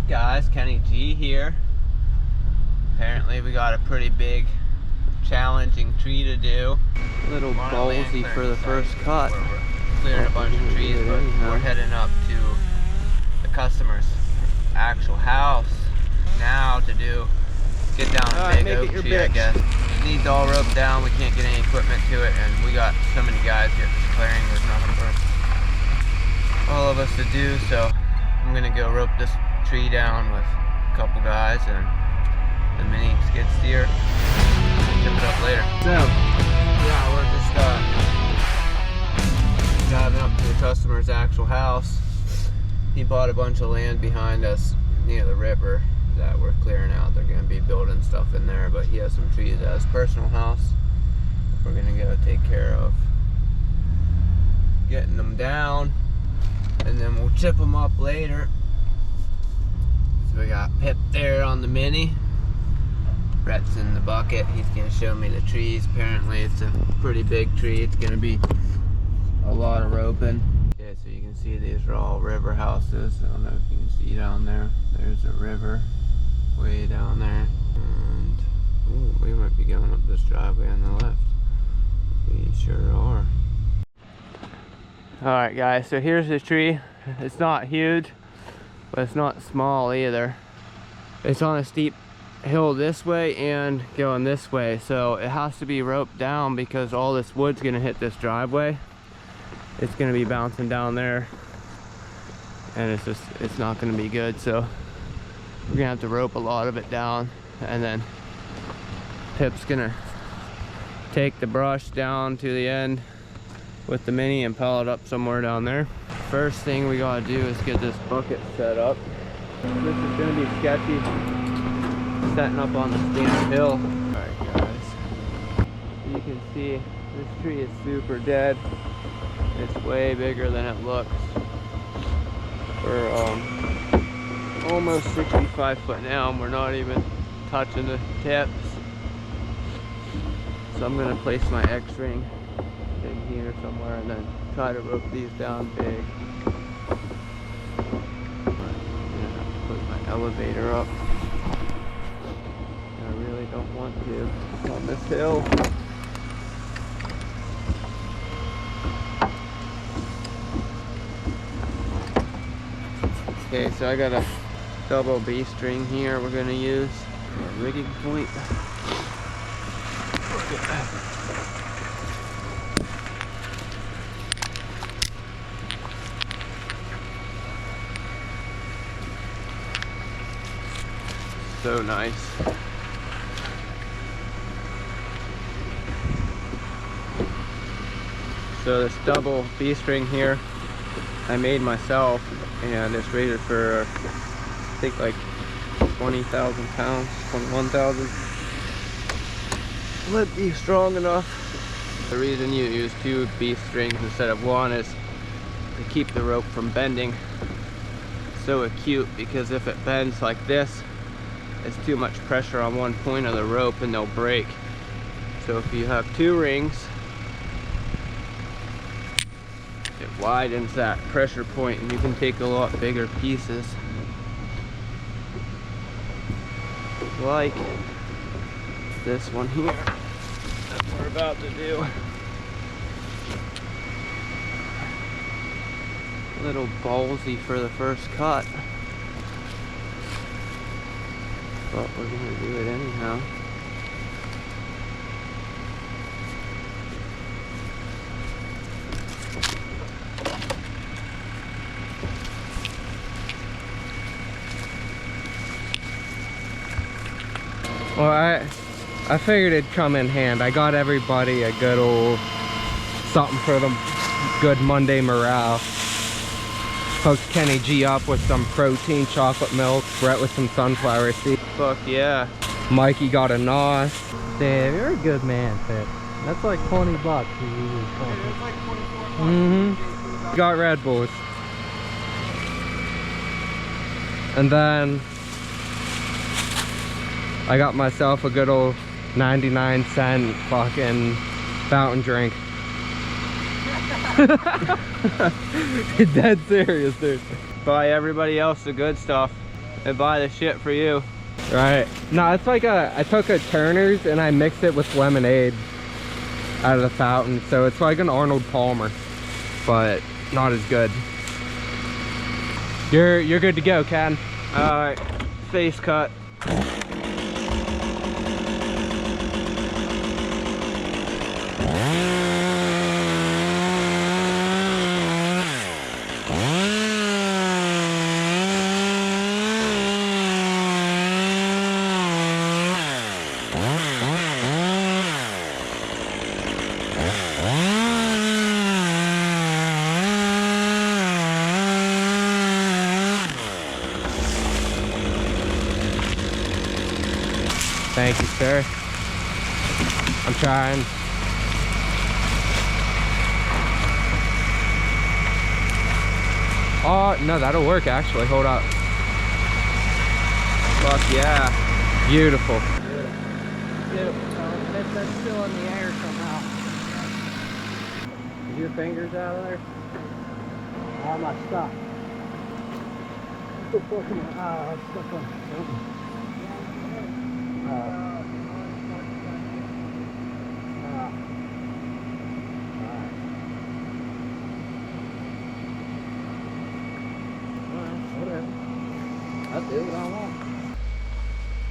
Guys, Kenny G here. Apparently we got a pretty big, challenging tree to do. A little ballsy for the first cut. We're clearing a bunch of trees, but we're heading up to the customer's actual house now to get down a big oak tree, I guess. It needs all roped down. We can't get any equipment to it, and we got so many guys here at this clearing. There's nothing for all of us to do, so I'm gonna go rope this tree down with a couple guys and the mini skid steer. Tip it up later. So, yeah, we're just driving up to the customer's actual house. He bought a bunch of land behind us near the river that we're clearing out. They're gonna be building stuff in there, but he has some trees at his personal house. We're gonna go take care of getting them down, and then we'll chip them up later. So we got Pip there on the mini. Brett's in the bucket. He's gonna show me the trees. Apparently it's a pretty big tree. It's gonna be a lot of roping. Okay, so you can see these are all river houses. I don't know if you can see down there. There's a river way down there. And ooh, we might be going up this driveway on the left. We sure are. Alright guys, so here's the tree. It's not huge, but it's not small either. It's on a steep hill this way and going this way, so it has to be roped down because all this wood's gonna hit this driveway. It's gonna be bouncing down there, and it's not gonna be good, so we're gonna have to rope a lot of it down, and then Pip's gonna take the brush down to the end with the mini and pile it up somewhere down there. First thing we gotta do is get this bucket set up. This is gonna be sketchy, setting up on the steep hill. Alright guys, you can see this tree is super dead. It's way bigger than it looks. We're almost 65 foot now, and we're not even touching the tips. So I'm gonna place my X-ring in here somewhere and then try to rope these down big. I'm gonna have to put my elevator up. I really don't want to on this hill. Okay, so I got a double B string here we're gonna use for a rigging point. So nice. So this double B string here I made myself, and it's rated for I think like 20,000 pounds, 21,000. Will it be strong enough? The reason you use two B strings instead of one is to keep the rope from bending so acute, because if it bends like this, it's too much pressure on one point of the rope and they'll break. So if you have two rings, it widens that pressure point and you can take a lot bigger pieces, like this one here that we're about to do. A little ballsy for the first cut, but we're gonna do it anyhow. Well, I figured it'd come in hand. I got everybody a good old something for them, good Monday morale. Hooked Kenny G up with some protein chocolate milk, Brett with some sunflower seeds. Fuck yeah. Mikey got a NOS. Damn, you're a good man, Pip. That's like 20 bucks. Got Red Bulls. And then I got myself a good old 99-cent fucking fountain drink. Dead serious, dude. Buy everybody else the good stuff. and buy the shit for you. Right. No, it's like I took a Turner's and I mixed it with lemonade out of the fountain. So it's like an Arnold Palmer, but not as good. You're good to go, Ken. All right, face cut. Thank you, sir. I'm trying. Oh, no, that'll work actually. Hold up. Fuck yeah. Beautiful. That's still in the air somehow. Is your fingers out of there? All my stuff. Still fucking, stuff on something. I'll do what I want.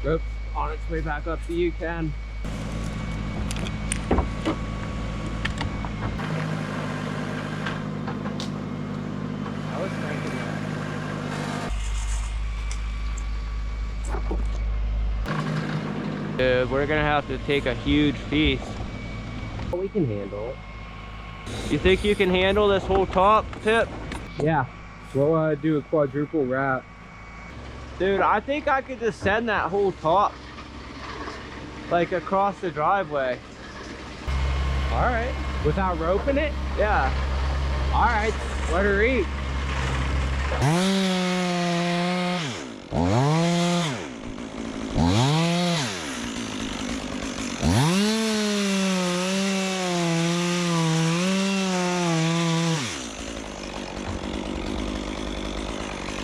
Oops. On its way back up to you, Ken. I was thinking that. Dude, we're gonna have to take a huge piece. We can handle it. You think you can handle this whole top tip? Yeah. We'll do a quadruple wrap. Dude, I think I could just send that whole top like across the driveway. All right. Without roping it? Yeah. All right. Let her eat.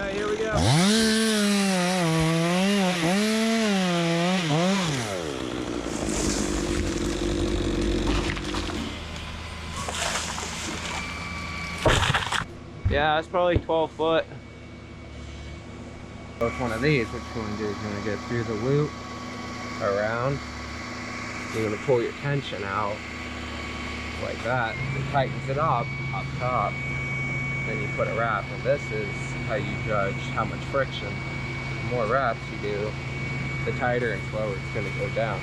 Okay, here we go. Yeah, it's probably 12 foot. Both one of these, what you want to do is you want to go through the loop, around, you're going to pull your tension out like that. It tightens it up top. Then you put a wrap, and this is how you judge how much friction. The more wraps you do, the tighter and slower it's going to go down.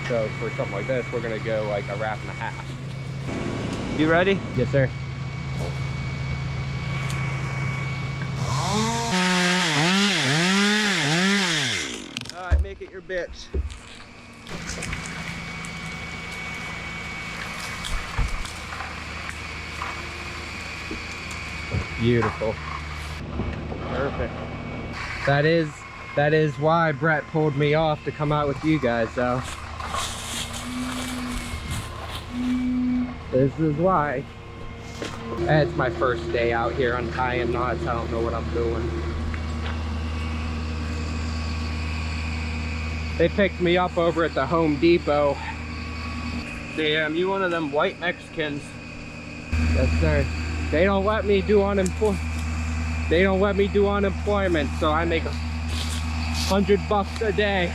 So for something like this, we're going to go like a wrap and a half. You ready? Yes, sir. All right, make it your bitch. Beautiful. Perfect. That is why Brett pulled me off to come out with you guys, though. This is why. It's my first day out here untying knots. I don't know what I'm doing. They picked me up over at the Home Depot. Damn, you one of them white Mexicans. Yes, sir. They don't let me do unemployment, so I make $100 a day.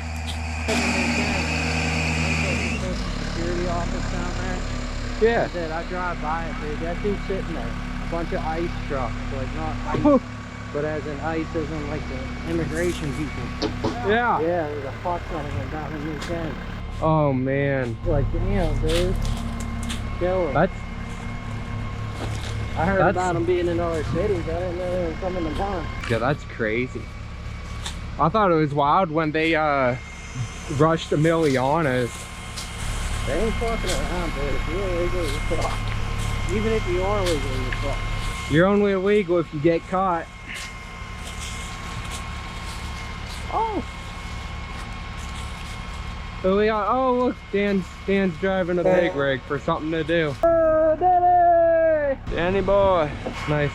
Security office down there. Yeah. I drive by it, dude. That dude's sitting there. A bunch of ICE trucks. Like, not ICE, but as in ICE, as in like the immigration people. Yeah. Yeah, there's a fuck ton of them down in New Kent. Oh man. Like, damn, dude. Killer. I heard about them being in other cities. I didn't know they were coming to mine. Yeah, that's crazy. I thought it was wild when they rushed the Milianas. They ain't fucking around, dude. If you're illegal, you're fucked. Even if you are legal, you're fucked. You're only illegal if you get caught. Oh. So we got, oh look, Dan's driving a big rig for something to do. Danny boy. Nice.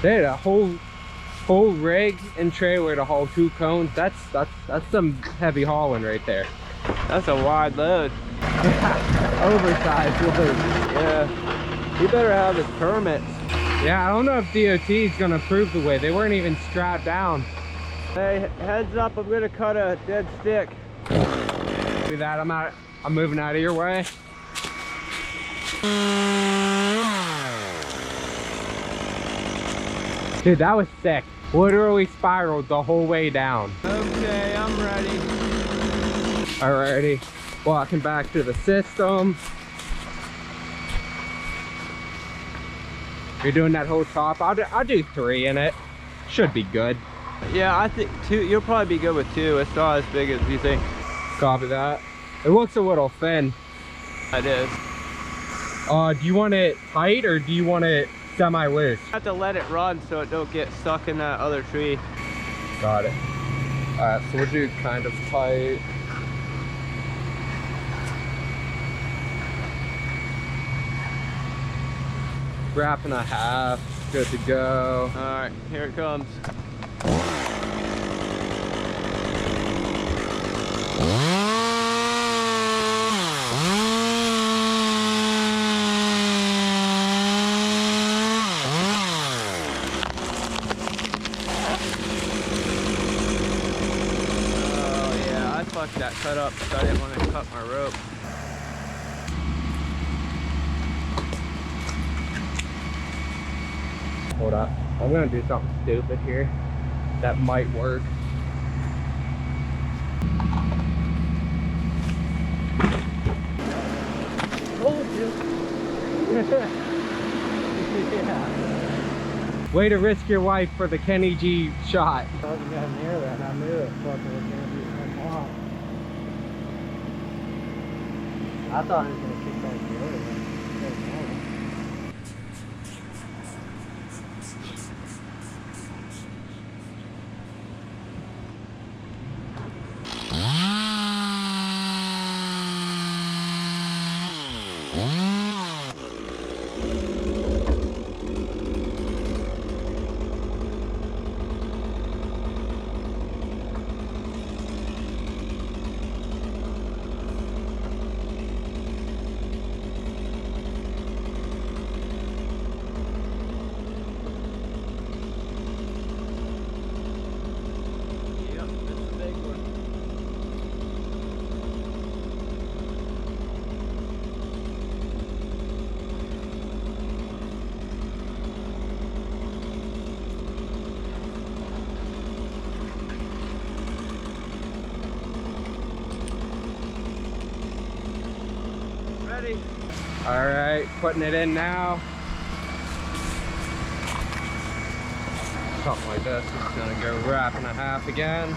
They had a whole rig and trailer to haul 2 cones. That's some heavy hauling right there. That's a wide load. Oversized load. Yeah. You better have his permits. Yeah, I don't know if DOT is gonna approve the way. They weren't even strapped down. Hey, heads up, I'm gonna cut a dead stick. Do that, I'm moving out of your way. Dude, that was sick. Literally spiraled the whole way down. Okay, I'm ready. Alrighty, walking back to the system. You're doing that whole top? I'll do 3 in it. Should be good. Yeah, I think 2, you'll probably be good with 2. It's not as big as you think. Copy that. It looks a little thin. It is. Do you want it tight or do you want it semi-loose? I have to let it run so it don't get stuck in that other tree. Got it. Alright, so we'll do kind of tight. Wrap and a half, good to go. All right, here it comes. Oh yeah, I fucked that cut up because I didn't want to cut my rope. Hold up. I'm gonna do something stupid here. That might work. Told you. Yeah. Way to risk your life for the Kenny G shot. I wasn't gonna near that, and I knew it fucking was gonna be some off. I thought it was gonna kick back the other one. Ready? All right, putting it in now. Something like this. It's gonna go wrap and a half again.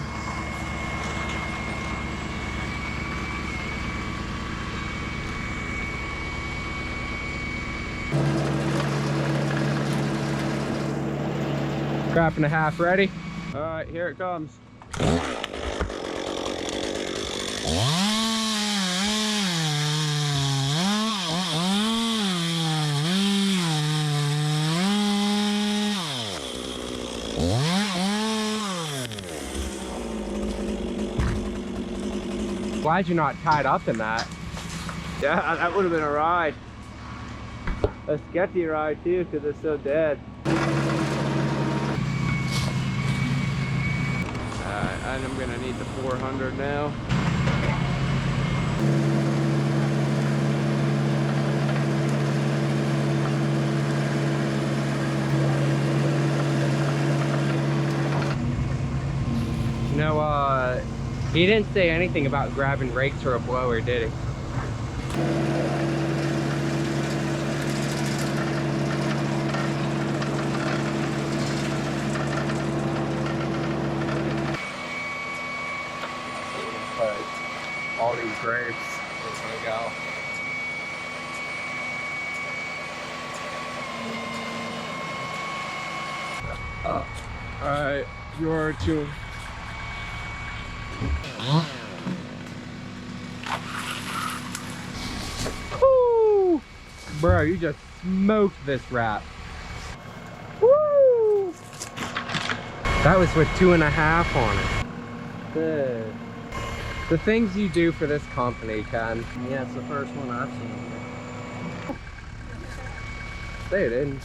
Wrap and a half ready. All right, here it comes. Glad you're not tied up in that. Yeah, that would have been a ride. A sketchy ride too, because it's so dead. Alright, and I'm gonna need the 400 now. You know, he didn't say anything about grabbing rakes or a blower, did he? Put all these grapes, it's gonna go. Alright, your tune. Woo! Bro, you just smoked this wrap. Woo! That was with 2.5 on it. Good. The things you do for this company, Ken. Yeah, it's the first one I've seen. Dude,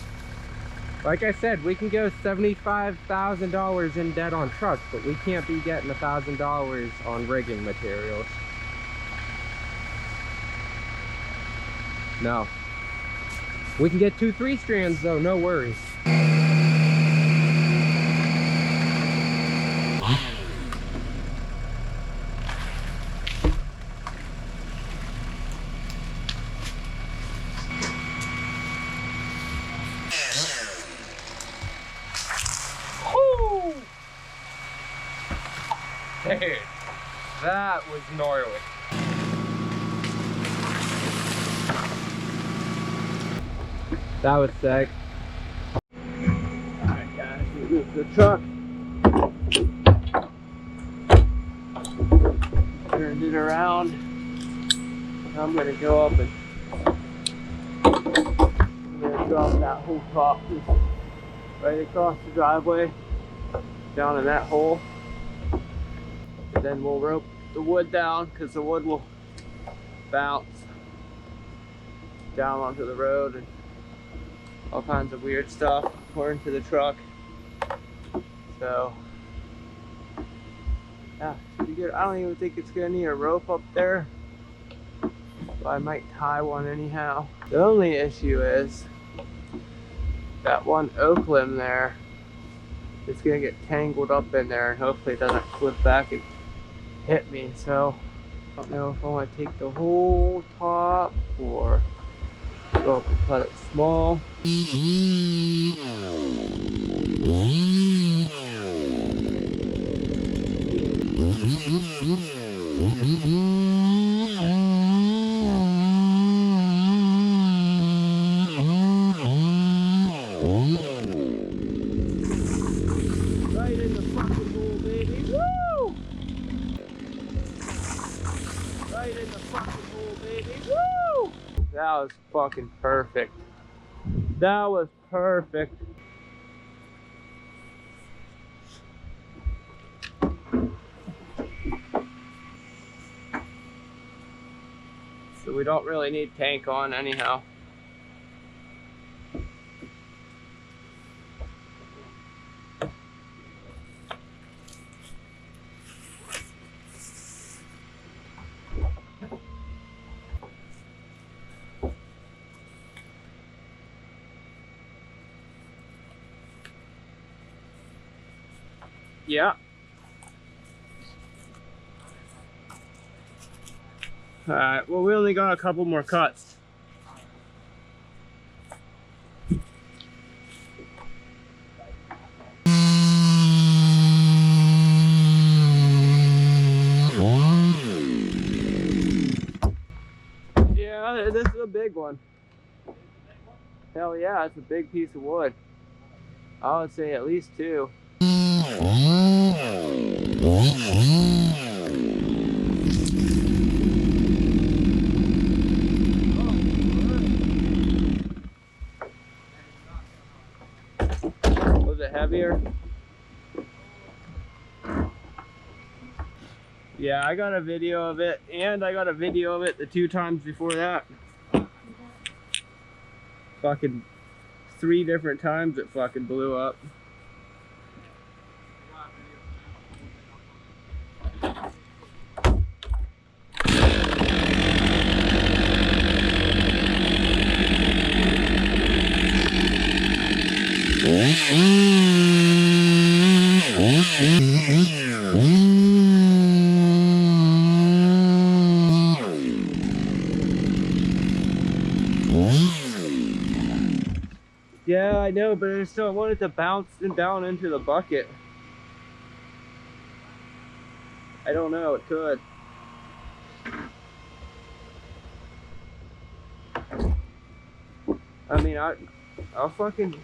like I said, we can go $75,000 in debt on trucks, but we can't be getting $1,000 on rigging materials. No. We can get 2-3 strands though, no worries. Dude, that was gnarly. That was sick. Alright guys, we moved the truck. Turned it around. I'm gonna go up and I'm gonna drop that whole top just right across the driveway down in that hole. And then we'll rope the wood down because the wood will bounce down onto the road and all kinds of weird stuff according to the truck. So yeah, should be good. I don't even think it's gonna need a rope up there, but I might tie one anyhow. The only issue is that one oak limb there is gonna get tangled up in there and hopefully it doesn't flip back and hit me. So I don't know if I want to take the whole top or go up and cut it small. Right in the fucking hole, baby. Woo! Right in the fucking hole, baby. Woo! That was fucking perfect. That was perfect. So we don't really need tank on anyhow. Yeah. Alright, well we only got a couple more cuts. Yeah, this is a big one. Hell yeah, it's a big piece of wood. I would say at least 2. Was it heavier? Yeah, I got a video of it, and I got a video of it the 2 times before that. Fucking 3 different times it fucking blew up. Yeah, I know, but I still want it to bounce down into the bucket. I don't know, it could. I mean, I'll fucking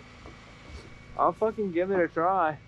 give it a try.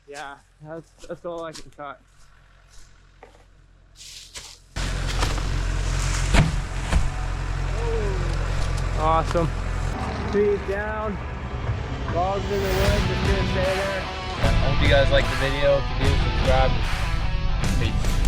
Yeah, that's all I can cut. Awesome. Trees down, logs in the wood, just gonna stay there. I hope you guys liked the video. If you do, subscribe. Peace.